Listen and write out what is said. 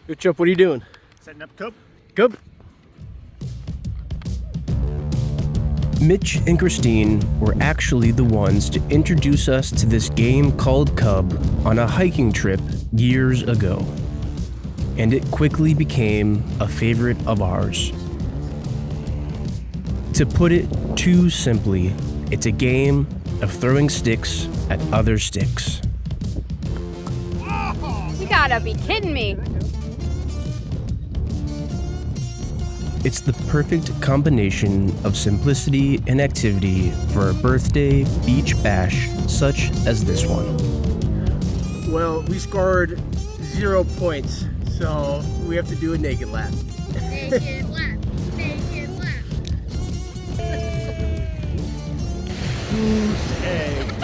Yo, Chip, what are you doing? Setting up Cub. Cub. Mitch and Christine were actually the ones to introduce us to this game called Cub on a hiking trip years ago. And it quickly became a favorite of ours. To put it too simply, it's a game of throwing sticks at other sticks. You gotta be kidding me. It's the perfect combination of simplicity and activity for a birthday beach bash such as this one. Well, we scored 0 points, so we have to do a naked lap. Naked lap. Naked lap. Goose egg.